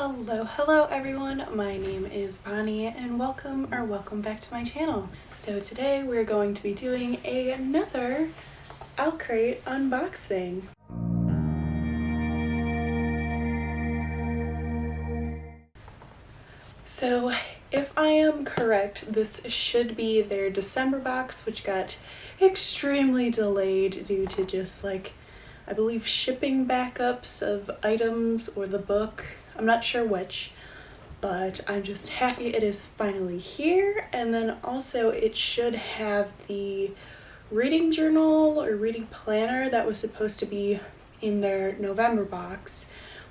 Hello everyone, my name is Bonnie and welcome back to my channel. So today we're going to be doing another Owlcrate unboxing. So if I am correct, this should be their December box, which got extremely delayed due to just like, I believe, shipping backups of items or the book. I'm not sure which, but I'm just happy it is finally here. And then also it should have the reading journal or reading planner that was supposed to be in their November box,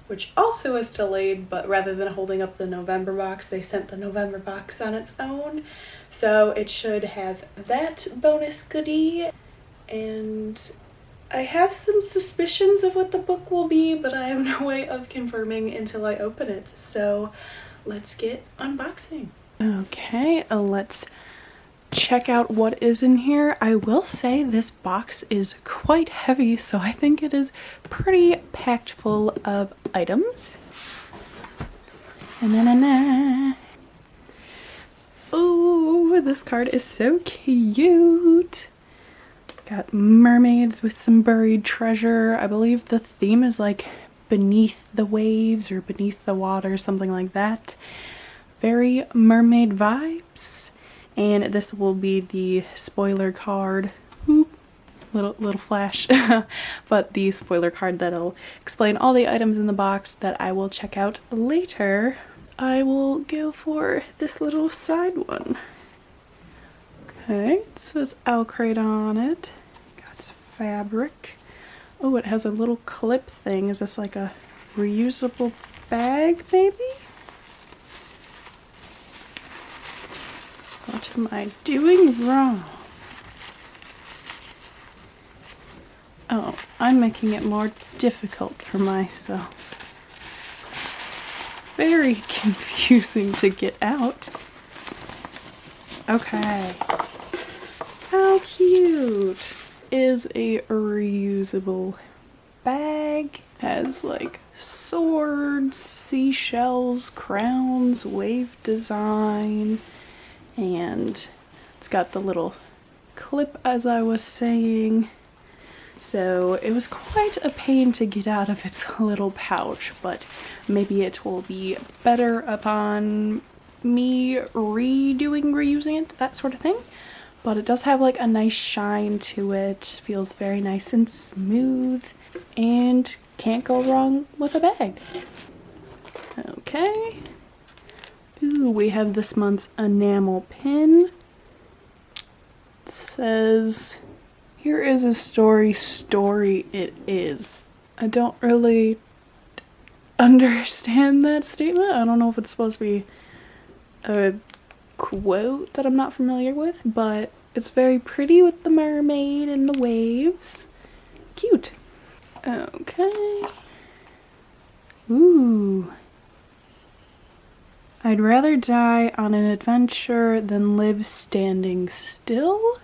which also is delayed, but rather than holding up the November box, they sent the November box on its own. So it should have that bonus goodie, and I have some suspicions of what the book will be, but I have no way of confirming until I open it. So let's get unboxing. Okay, let's check out what is in here. I will say this box is quite heavy, so I think it is pretty packed full of items. Oh, this card is so cute. Got mermaids with some buried treasure. I believe the theme is like beneath the waves or beneath the water, something like that. Very mermaid vibes. And this will be the spoiler card. Oop, little flash. But the spoiler card that'll explain all the items in the box that I will check out later. I will go for this little side one. Okay, it says Owlcrate on it. Got fabric. Oh, it has a little clip thing. Is this like a reusable bag, maybe? What am I doing wrong? Oh, I'm making it more difficult for myself. Very confusing to get out. Okay. How cute is a reusable bag? Has like swords, seashells, crowns, wave design, and it's got the little clip as I was saying. So it was quite a pain to get out of its little pouch, but maybe it will be better upon me reusing it, that sort of thing. But it does have like a nice shine to it, feels very nice and smooth, and can't go wrong with a bag. Okay. Ooh, we have this month's enamel pin. It says, "Here is a story it is." I don't really understand that statement. I don't know if it's supposed to be a quote that I'm not familiar with, but it's very pretty with the mermaid and the waves. Cute. Okay. Ooh. I'd rather die on an adventure than live standing still.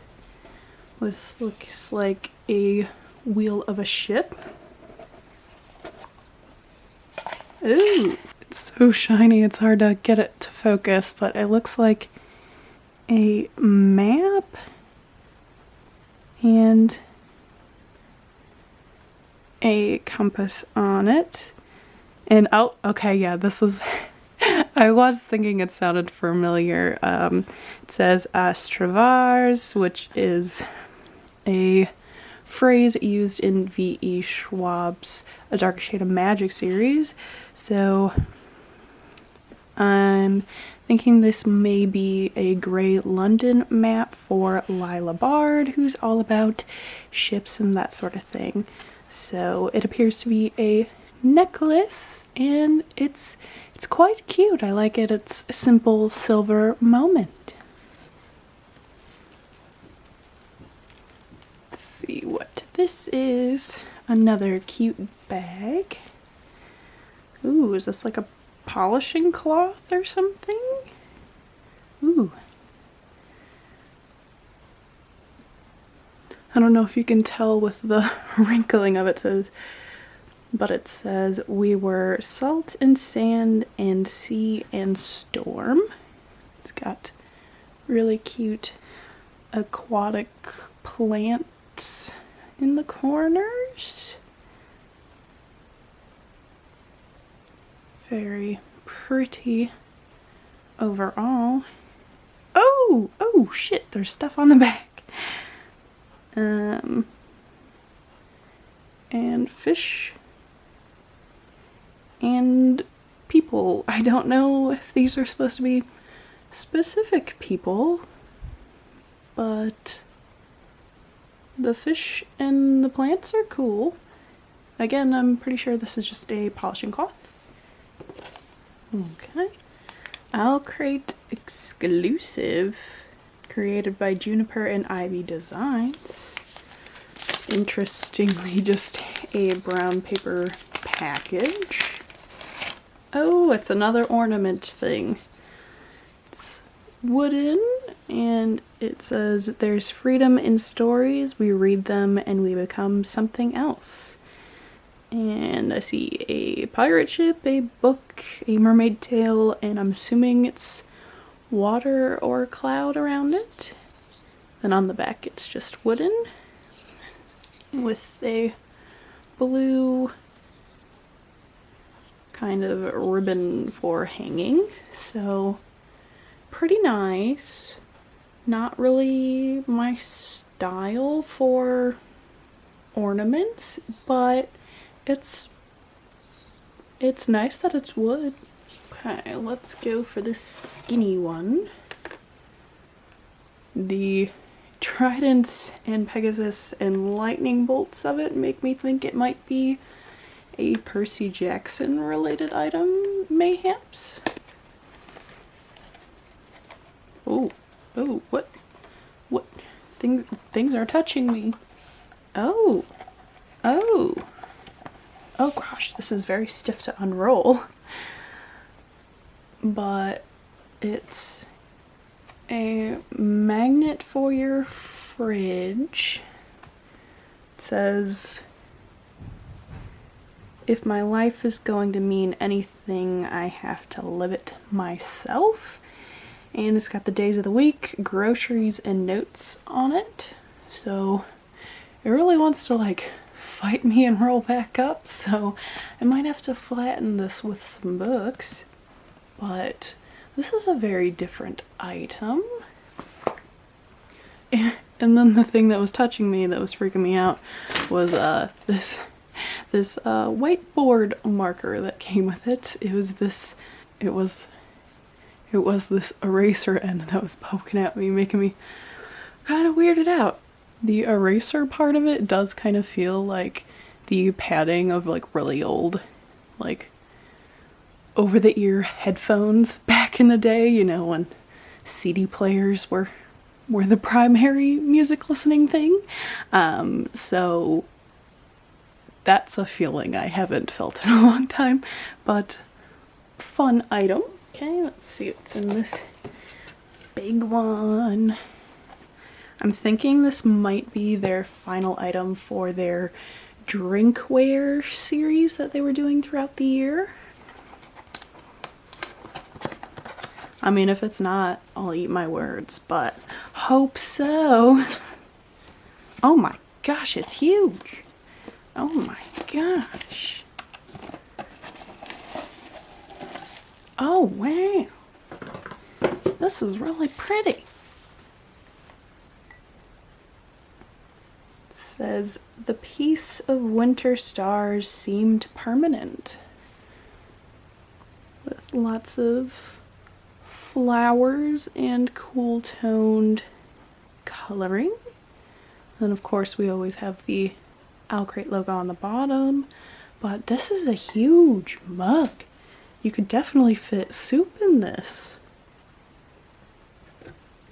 With looks like a wheel of a ship. Ooh, it's so shiny it's hard to get it to focus, but it looks like a map and a compass on it. And oh, okay, yeah, this was I was thinking it sounded familiar. It says Astravars, which is a phrase used in V.E. Schwab's A Darker Shade of Magic series. So I'm thinking this may be a Grey London map for Lila Bard, who's all about ships and that sort of thing. So it appears to be a necklace, and it's quite cute. I like it. It's a simple silver moment. Let's see what this is. Another cute bag. Ooh, is this like a polishing cloth or something? Ooh. I don't know if you can tell with the wrinkling of it. It says but it says we were salt and sand and sea and storm. It's got really cute aquatic plants in the corners. Very pretty overall. Oh shit, there's stuff on the back. And fish and people. I don't know if these are supposed to be specific people, but the fish and the plants are cool. Again, I'm pretty sure this is just a polishing cloth. Okay. Owlcrate exclusive, created by Juniper and Ivy Designs. Interestingly, just a brown paper package. Oh, it's another ornament thing. It's wooden, and it says, there's freedom in stories, we read them and we become something else. And I see a pirate ship, a book, a mermaid tail, and I'm assuming it's water or cloud around it. Then on the back it's just wooden with a blue kind of ribbon for hanging. So pretty nice. Not really my style for ornaments, but it's nice that it's wood. Okay, let's go for this skinny one. The tridents and Pegasus and lightning bolts of it make me think it might be a Percy Jackson related item, mayhaps. Oh, what? Things are touching me. Oh gosh, this is very stiff to unroll. But it's a magnet for your fridge. It says, if my life is going to mean anything, I have to live it myself. And it's got the days of the week, groceries, and notes on it. So it really wants to like fight me and roll back up, so I might have to flatten this with some books. But this is a very different item. And then the thing that was touching me, that was freaking me out, was this whiteboard marker that came with it. It was this eraser end that was poking at me, making me kind of weirded out. The eraser part of it does kind of feel like the padding of like really old, like over the ear headphones back in the day, you know, when CD players were the primary music listening thing. So that's a feeling I haven't felt in a long time, but fun item. Okay, let's see what's in this big one. I'm thinking this might be their final item for their drinkware series that they were doing throughout the year. I mean, if it's not, I'll eat my words, but hope so. Oh my gosh, it's huge. Oh my gosh. Oh wow. This is really pretty. It says, the peace of winter stars seemed permanent. With lots of flowers and cool toned coloring. Then of course we always have the Owlcrate logo on the bottom, but this is a huge mug. You could definitely fit soup in this.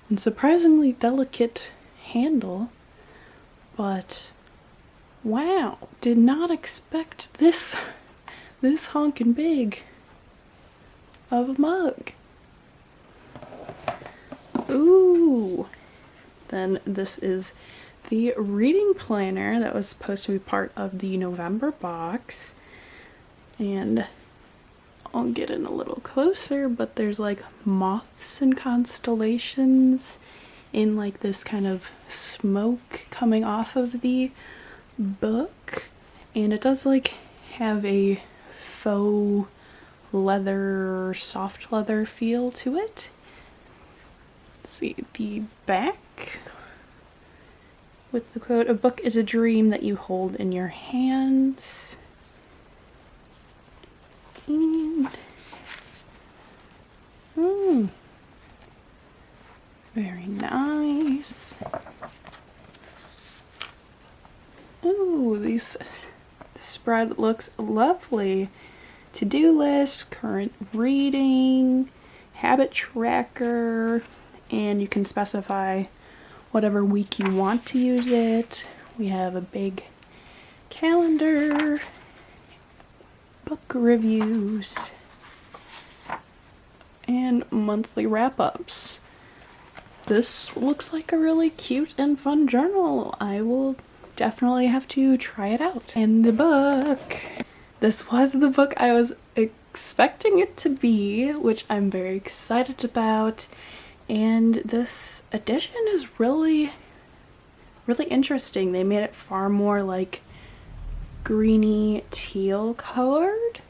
And surprisingly delicate handle, but wow, did not expect this honkin' big of a mug. Ooh. Then this is the reading planner that was supposed to be part of the November box. And I'll get in a little closer, but there's like moths and constellations in like this kind of smoke coming off of the book. And it does like have a faux leather, soft leather feel to it. Let's see the back with the quote, "A book is a dream that you hold in your hands." And very nice. Oh, this spread looks lovely. To-do list, current reading, habit tracker, and you can specify whatever week you want to use it. We have a big calendar, book reviews, and monthly wrap-ups. This looks like a really cute and fun journal. I will definitely have to try it out. And the book. This was the book I was expecting it to be, which I'm very excited about. And this edition is really interesting. They made it far more like greeny teal colored,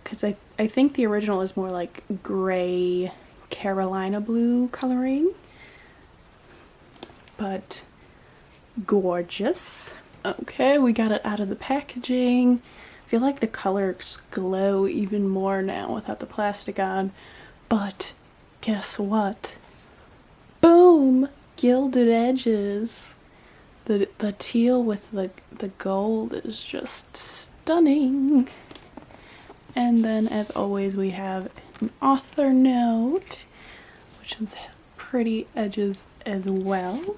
because I think the original is more like gray Carolina blue coloring, but gorgeous. Okay, we got it out of the packaging. I feel like the colors glow even more now without the plastic on, but guess what? Boom! Gilded edges. The teal with the gold is just stunning. And then, as always, we have an author note, which has pretty edges as well.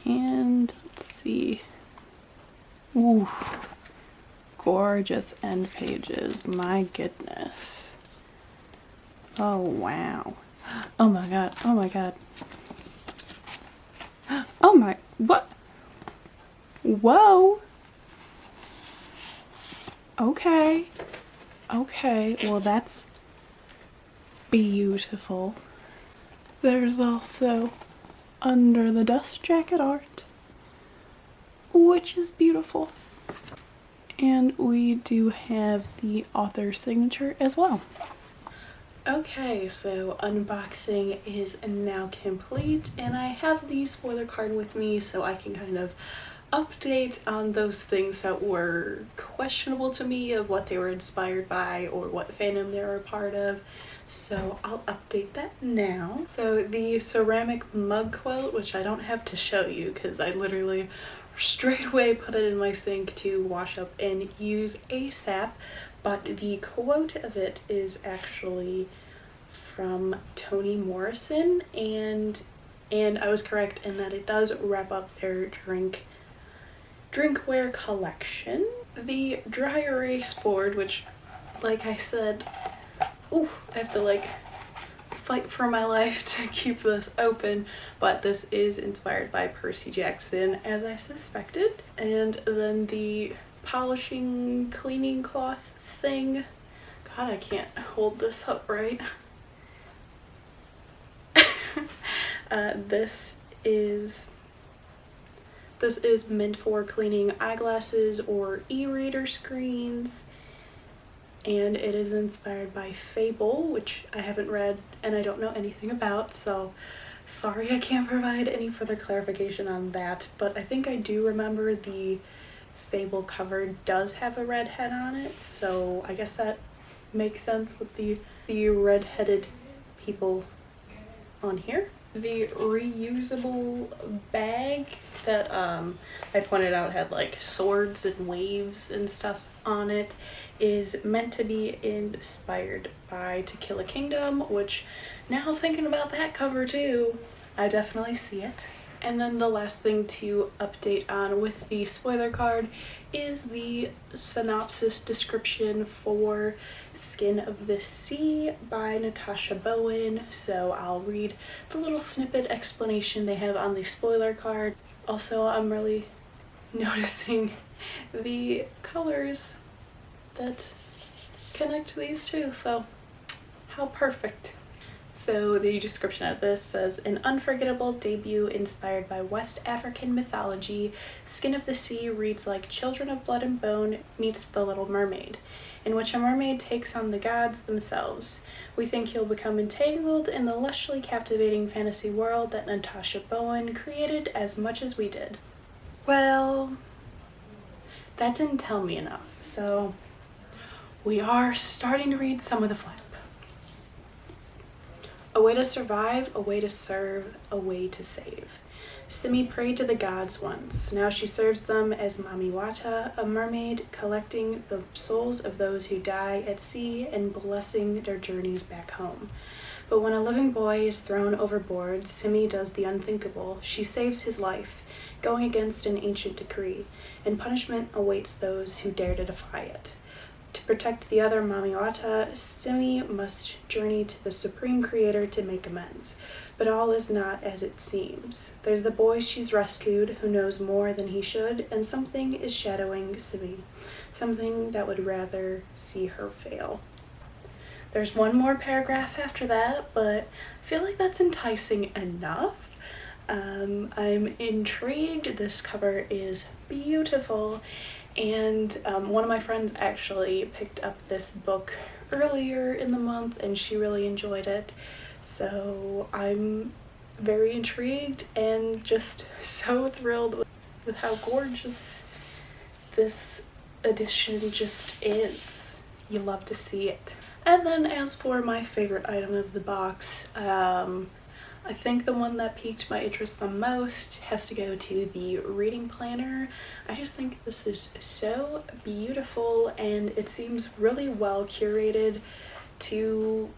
And let's see. Ooh, gorgeous end pages. My goodness. Oh, wow. Oh my god. Oh my god. Oh my, what? Whoa. Okay. Okay, well that's beautiful. There's also under the dust jacket art, which is beautiful. And we do have the author signature as well. Okay, so unboxing is now complete, and I have the spoiler card with me so I can kind of update on those things that were questionable to me, of what they were inspired by or what fandom they were a part of. So I'll update that now. So the ceramic mug quilt, which I don't have to show you because I literally straight away put it in my sink to wash up and use ASAP, but the quote of it is actually from Toni Morrison, and I was correct in that it does wrap up their drinkware collection. The dry erase board, which, like I said, ooh, I have to like fight for my life to keep this open, but this is inspired by Percy Jackson, as I suspected. And then the polishing cleaning cloth thing. God, I can't hold this up right. This is meant for cleaning eyeglasses or e-reader screens, and it is inspired by Fable, which I haven't read and I don't know anything about, so sorry I can't provide any further clarification on that, but I think I do remember the Fable cover does have a red head on it, so I guess that makes sense with the red-headed people on here. The reusable bag that I pointed out had like swords and waves and stuff on it is meant to be inspired by To Kill a Kingdom, which, now thinking about that cover too, I definitely see it. And then the last thing to update on with the spoiler card is the synopsis description for Skin of the Sea by Natasha Bowen. So I'll read the little snippet explanation they have on the spoiler card. Also, I'm really noticing the colors that connect these two, so how perfect. So the description of this says, an unforgettable debut inspired by West African mythology, Skin of the Sea reads like Children of Blood and Bone meets The Little Mermaid, in which a mermaid takes on the gods themselves. We think you'll become entangled in the lushly captivating fantasy world that Natasha Bowen created as much as we did. Well, that didn't tell me enough, so we are starting to read some of the flip. A way to survive, a way to serve, a way to save. Simi prayed to the gods once. Now she serves them as Mamiwata, a mermaid, collecting the souls of those who die at sea and blessing their journeys back home. But when a living boy is thrown overboard, Simi does the unthinkable. She saves his life, going against an ancient decree, and punishment awaits those who dare to defy it. To protect the other Mamiwata, Simi must journey to the Supreme Creator to make amends. But all is not as it seems. There's the boy she's rescued who knows more than he should, and something is shadowing Simi. Something that would rather see her fail. There's one more paragraph after that, but I feel like that's enticing enough. I'm intrigued. This cover is beautiful. And one of my friends actually picked up this book earlier in the month and she really enjoyed it. So I'm very intrigued and just so thrilled with how gorgeous this edition just is. You love to see it. And then as for my favorite item of the box, I think the one that piqued my interest the most has to go to the reading planner. I just think this is so beautiful and it seems really well curated to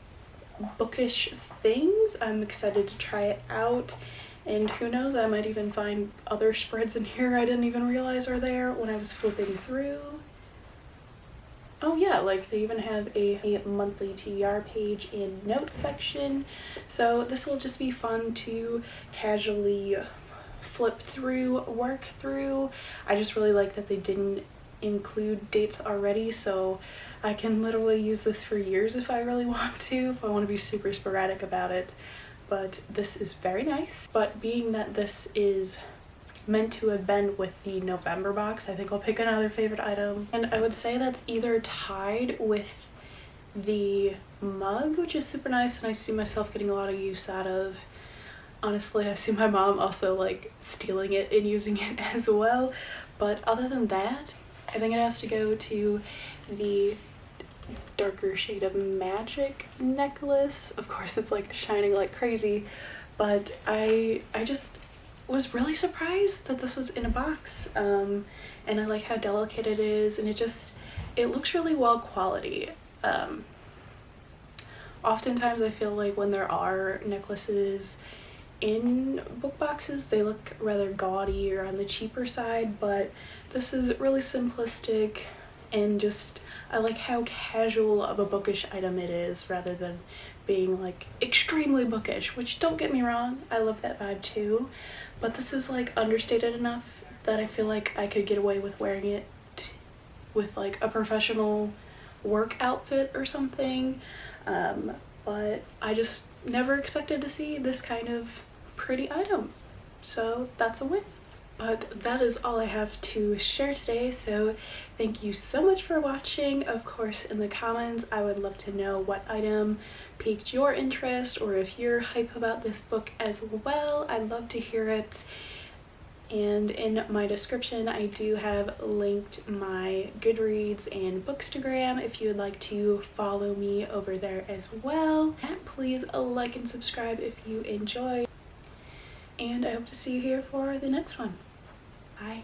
bookish things. I'm excited to try it out, and who knows, I might even find other spreads in here I didn't even realize are there when I was flipping through. Oh yeah, like they even have a monthly TBR page in notes section. So this will just be fun to casually flip through, work through. I just really like that they didn't include dates already, so I can literally use this for years if I really want to, if I want to be super sporadic about it. But this is very nice. But being that this is meant to have been with the November box, I think I'll pick another favorite item, and I would say that's either tied with the mug, which is super nice and I see myself getting a lot of use out of. Honestly, I see my mom also like stealing it and using it as well, but other than that, I think it has to go to the darker shade of Magic necklace. Of course it's like shining like crazy, but I just was really surprised that this was in a box, and I like how delicate it is, and it looks really well quality. Oftentimes I feel like when there are necklaces in book boxes, they look rather gaudy or on the cheaper side, but this is really simplistic and just I like how casual of a bookish item it is rather than being like extremely bookish, which don't get me wrong, I love that vibe too, but this is like understated enough that I feel like I could get away with wearing it with like a professional work outfit or something, but I just never expected to see this kind of pretty item, so that's a win. But that is all I have to share today, so thank you so much for watching. Of course, in the comments I would love to know what item piqued your interest, or if you're hype about this book as well, I'd love to hear it. And in my description I do have linked my Goodreads and Bookstagram if you would like to follow me over there as well. And please like and subscribe if you enjoy, and I hope to see you here for the next one. Bye.